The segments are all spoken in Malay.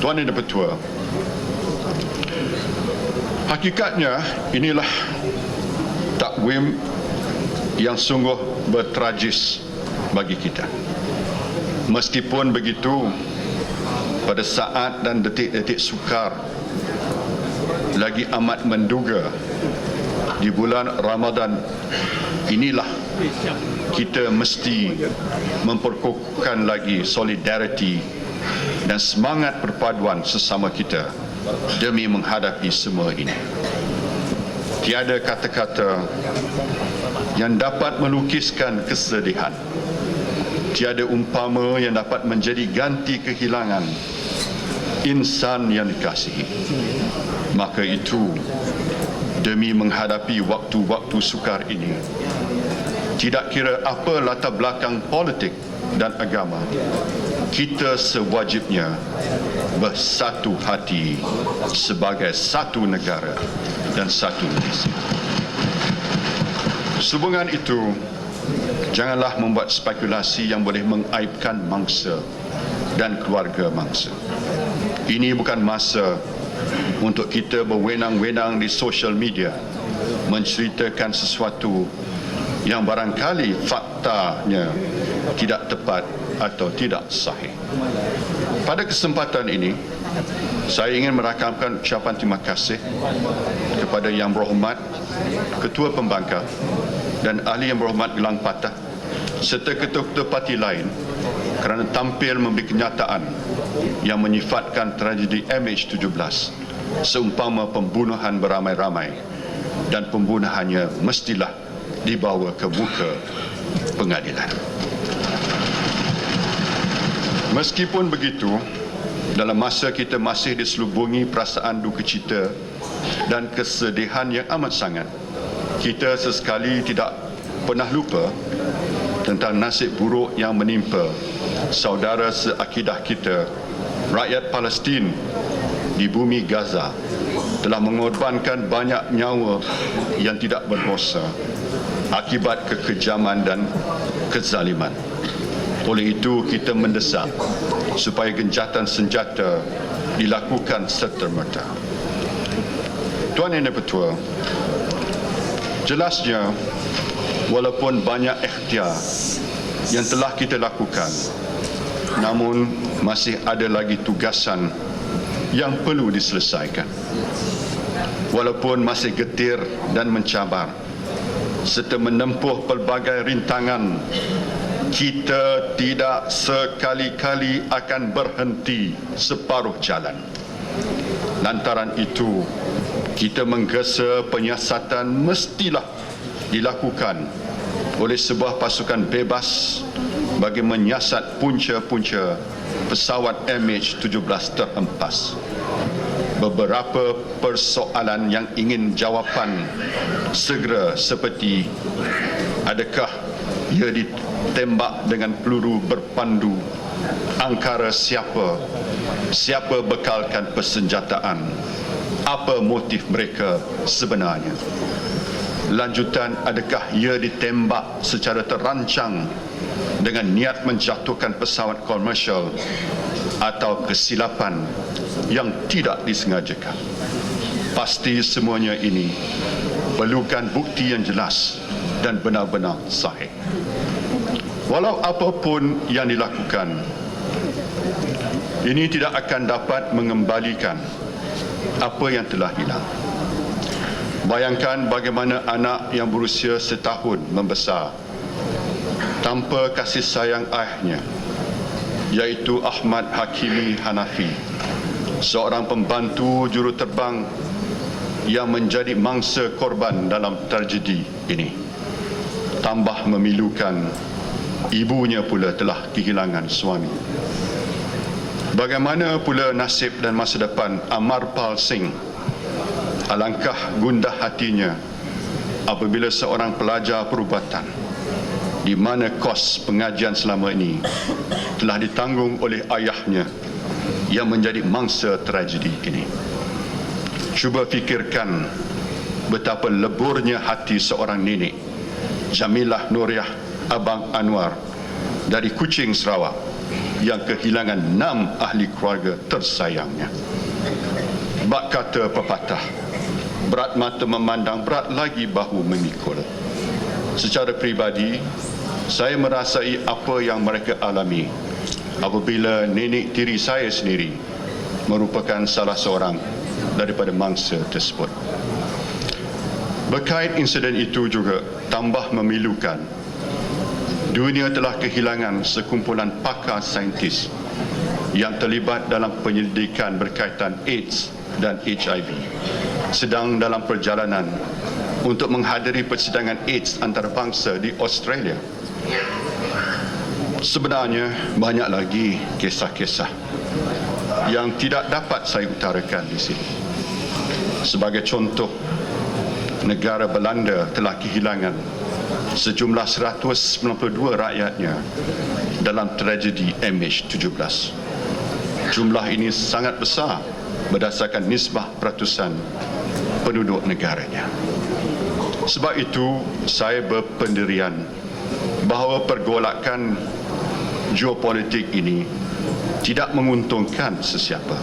Tuan Yang Dipertua, hakikatnya inilah takwim yang sungguh bertragis bagi kita. Meskipun begitu, pada saat dan detik-detik sukar, lagi amat menduga di bulan Ramadan inilah kita mesti memperkukuhkan lagi solidariti dan semangat perpaduan sesama kita demi menghadapi semua ini. Tiada kata-kata yang dapat melukiskan kesedihan. Tiada umpama yang dapat menjadi ganti kehilangan insan yang dikasihi. Maka itu, demi menghadapi waktu-waktu sukar ini, tidak kira apa latar belakang politik dan agama, kita sewajibnya bersatu hati sebagai satu negara dan satu Malaysia. Sehubungan itu, janganlah membuat spekulasi yang boleh mengaibkan mangsa dan keluarga mangsa. Ini bukan masa untuk kita berwenang-wenang di sosial media menceritakan sesuatu yang barangkali faktanya tidak tepat atau tidak sahih. Pada kesempatan ini, saya ingin merakamkan ucapan terima kasih kepada Yang Berhormat Ketua Pembangkang dan Ahli Yang Berhormat Gelang Patah serta ketua-ketua parti lain kerana tampil memberi kenyataan yang menyifatkan tragedi MH17 seumpama pembunuhan beramai-ramai dan pembunuhannya mestilah dibawa ke muka pengadilan. Meskipun begitu, dalam masa kita masih diselubungi perasaan duka cita dan kesedihan yang amat sangat, kita sesekali tidak pernah lupa tentang nasib buruk yang menimpa saudara seakidah kita, rakyat Palestin di bumi Gaza, telah mengorbankan banyak nyawa yang tidak berdosa akibat kekejaman dan kezaliman. Oleh itu, kita mendesak supaya gencatan senjata dilakukan serta-merta. Tuan Yang Dipertua, jelasnya walaupun banyak ikhtiar yang telah kita lakukan, namun masih ada lagi tugasan yang perlu diselesaikan. Walaupun masih getir dan mencabar serta menempuh pelbagai rintangan, kita tidak sekali-kali akan berhenti separuh jalan. Lantaran itu, kita menggesa penyiasatan mestilah dilakukan oleh sebuah pasukan bebas bagi menyiasat punca-punca pesawat MH17 terhempas. Beberapa persoalan yang ingin jawapan segera seperti adakah ia ditembak dengan peluru berpandu, angkara siapa bekalkan persenjataan, apa motif mereka sebenarnya. Lanjutan, adakah ia ditembak secara terancang dengan niat menjatuhkan pesawat komersial atau kesilapan yang tidak disengajakan. Pasti semuanya ini perlukan bukti yang jelas dan benar-benar sahih. Walau apapun yang dilakukan, ini tidak akan dapat mengembalikan apa yang telah hilang. Bayangkan bagaimana anak yang berusia setahun membesar tanpa kasih sayang ayahnya, iaitu Ahmad Hakimi Hanafi, seorang pembantu juruterbang yang menjadi mangsa korban dalam tragedi ini. Tambah memilukan, ibunya pula telah kehilangan suami. Bagaimana pula nasib dan masa depan Amarpal Singh? Alangkah gundah hatinya apabila seorang pelajar perubatan di mana kos pengajian selama ini telah ditanggung oleh ayahnya yang menjadi mangsa tragedi ini. Cuba fikirkan betapa leburnya hati seorang nenek, Jamilah Nuriah Abang Anwar dari Kuching, Sarawak, yang kehilangan 6 ahli keluarga tersayangnya. Bak kata pepatah, berat mata memandang, berat lagi bahu memikul. Secara peribadi, saya merasai apa yang mereka alami apabila nenek tiri saya sendiri merupakan salah seorang daripada mangsa tersebut. Berkait insiden itu juga tambah memilukan. Dunia telah kehilangan sekumpulan pakar saintis yang terlibat dalam penyelidikan berkaitan AIDS dan HIV, sedang dalam perjalanan untuk menghadiri persidangan AIDS antarabangsa di Australia. Sebenarnya banyak lagi kisah-kisah yang tidak dapat saya utarakan di sini. Sebagai contoh, negara Belanda telah kehilangan sejumlah 192 rakyatnya dalam tragedi MH17. Jumlah ini sangat besar berdasarkan nisbah peratusan penduduk negaranya. Sebab itu, saya berpendirian bahawa pergolakan geopolitik ini tidak menguntungkan sesiapa.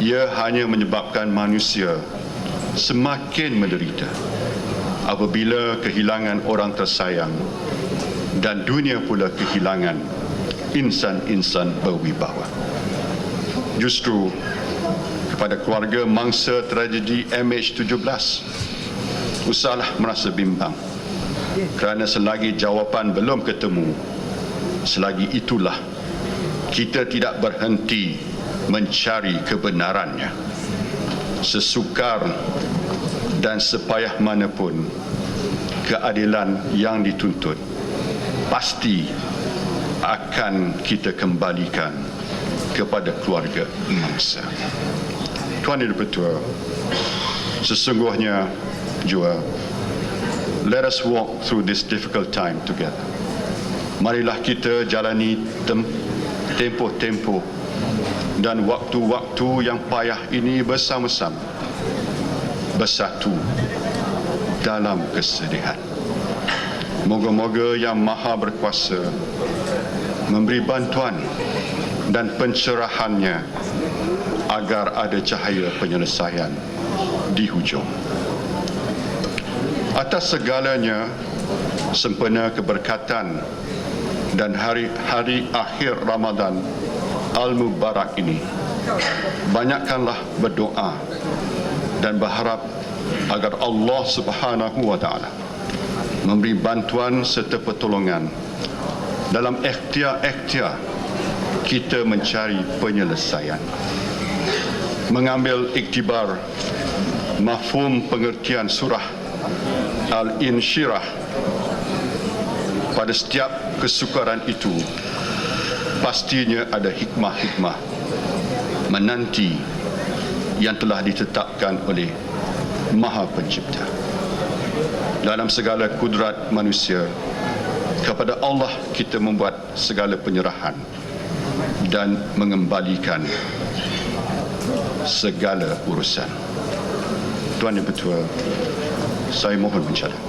Ia hanya menyebabkan manusia semakin menderita apabila kehilangan orang tersayang dan dunia pula kehilangan insan-insan berwibawa. Justru kepada keluarga mangsa tragedi MH17, usahlah merasa bimbang, kerana selagi jawapan belum ketemu, selagi itulah kita tidak berhenti mencari kebenarannya. Sesukar dan sepayah manapun keadilan yang dituntut pasti akan kita kembalikan kepada keluarga mangsa. Tuan Yang Dipertua, sesungguhnya jua, let us walk through this difficult time together. Marilah kita jalani tempoh-tempoh dan waktu-waktu yang payah ini bersama-sama, bersatu dalam kesedihan. Moga-moga Yang Maha Berkuasa memberi bantuan dan pencerahannya agar ada cahaya penyelesaian di hujung. Atas segalanya, sempena keberkatan dan hari-hari akhir Ramadan Al-Mubarak ini, banyakkanlah berdoa dan berharap agar Allah Subhanahu wa Ta'ala memberi bantuan serta pertolongan dalam ikhtiar-ikhtiar kita mencari penyelesaian. Mengambil iktibar mafhum pengertian surah Al-Insyirah, pada setiap kesukaran itu pastinya ada hikmah-hikmah menanti yang telah ditetapkan oleh Maha Pencipta. Dalam segala kudrat manusia, kepada Allah kita membuat segala penyerahan dan mengembalikan segala urusan. Tuan Yang Bertua, saya mohon mencatat.